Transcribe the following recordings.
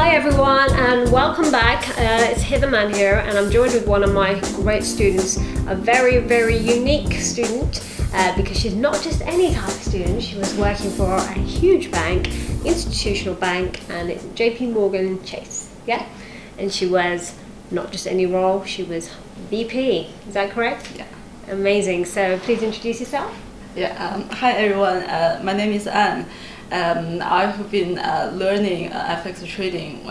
Hi everyone and welcome back. It's Hither Mann here and I'm joined with one of my great students, a very unique student because she's not just any type of student. She was working for a huge bank, institutional bank, and it's JP Morgan Chase, yeah? And she was not just any role, she was VP, is that correct? Yeah. Amazing, so please introduce yourself. Yeah. Hi everyone, my name is Anne. I've been learning FX trading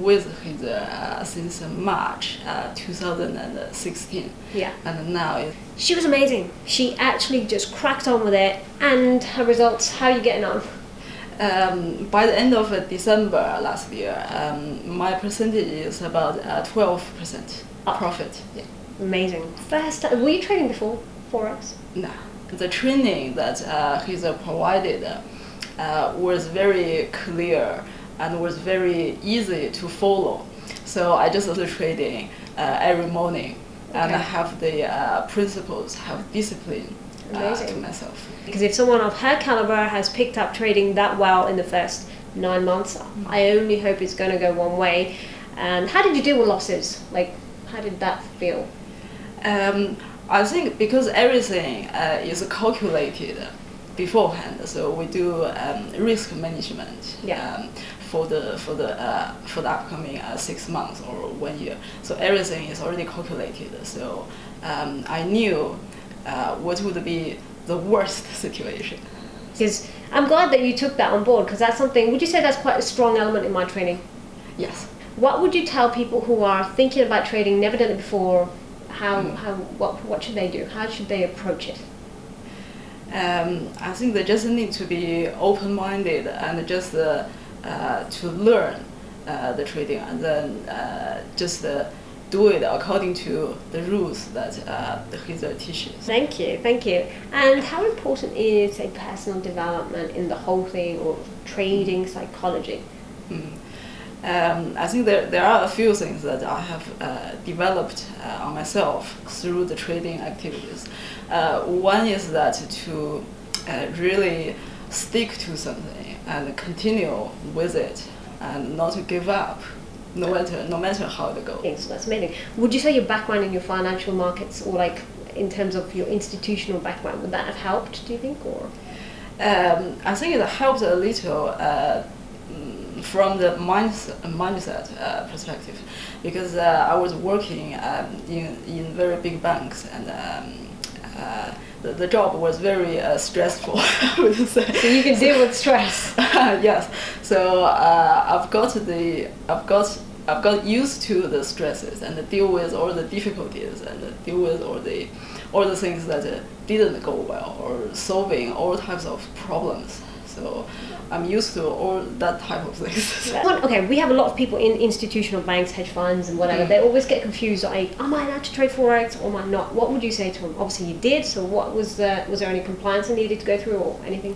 with Hither since March 2016. Yeah. And now She was amazing. She actually just cracked on with it, and her results, how are you getting on? by the end of December last year, my percentage is about 12% profit. Yeah. Amazing. First time, were you trading before forex? No. The training that Hither provided was very clear and was very easy to follow. So I just do trading every morning and I have the principles, have discipline to myself. Because if someone of her caliber has picked up trading that well in the first 9 months, I only hope it's going to go one way. And how did you deal with losses? Like, how did that feel? I think because everything is calculated beforehand, so we do risk management for the upcoming 6 months or 1 year. So everything is already calculated. So I knew what would be the worst situation. Because I'm glad that you took that on board, because that's something. Would you say that's quite a strong element in my training? Yes. What would you tell people who are thinking about trading, never done it before? What should they do? How should they approach it? I think they just need to be open-minded and just to learn the trading, and then just do it according to the rules that the Hither teaches. Thank you. And how important is a personal development in the whole thing, or trading psychology? I think there are a few things that I have developed on myself through the trading activities. One is that to really stick to something and continue with it and not to give up, no matter how it goes. Okay, so that's amazing. Would you say your background in your financial markets, or like in terms of your institutional background, would that have helped, do you think? Or I think it helped a little from the mindset perspective, because I was working in very big banks, and the job was very stressful, I would say. So you can deal with stress. Yes. So I've got used to the stresses and deal with all the difficulties and deal with all the things that didn't go well, or solving all types of problems. So I'm used to all that type of things. Okay, we have a lot of people in institutional banks, hedge funds and whatever. They always get confused, like, am I allowed to trade forex or am I not? What would you say to them? Obviously you did, so what was there any compliance needed to go through or anything?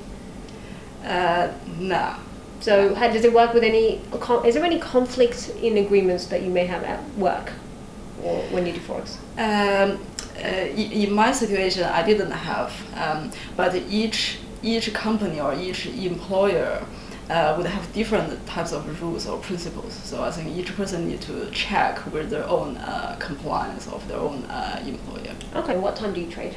No. So how does it work with is there any conflict in agreements that you may have at work or when you do forex? In my situation I didn't have, but each company or each employer would have different types of rules or principles. So I think each person needs to check with their own compliance of their own employer. Okay, what time do you trade?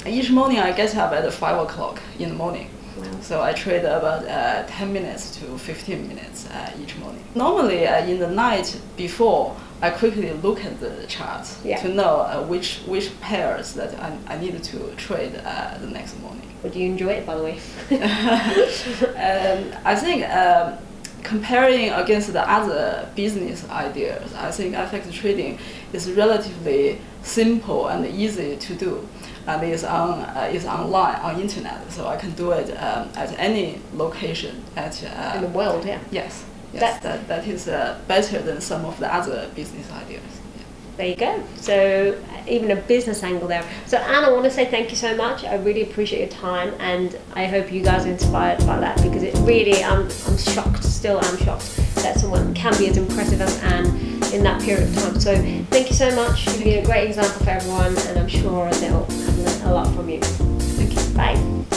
Each morning I get up at 5 o'clock in the morning. Wow. So I trade about 10 minutes to 15 minutes each morning. Normally in the night before, I quickly look at the charts to know which pairs that I need to trade the next morning. But do you enjoy it, by the way? I think comparing against the other business ideas, I think FX trading is relatively simple and easy to do, and is online on internet, so I can do it at any location in the world. Yeah. Yes. That is better than some of the other business ideas. Yeah. There you go. So even a business angle there. So Anne, I want to say thank you so much. I really appreciate your time, and I hope you guys are inspired by that, because it really, I'm shocked, still am shocked that someone can be as impressive as Anne in that period of time. So thank you so much. You've been a great example for everyone, and I'm sure they'll have learned a lot from you. Thank you. Bye.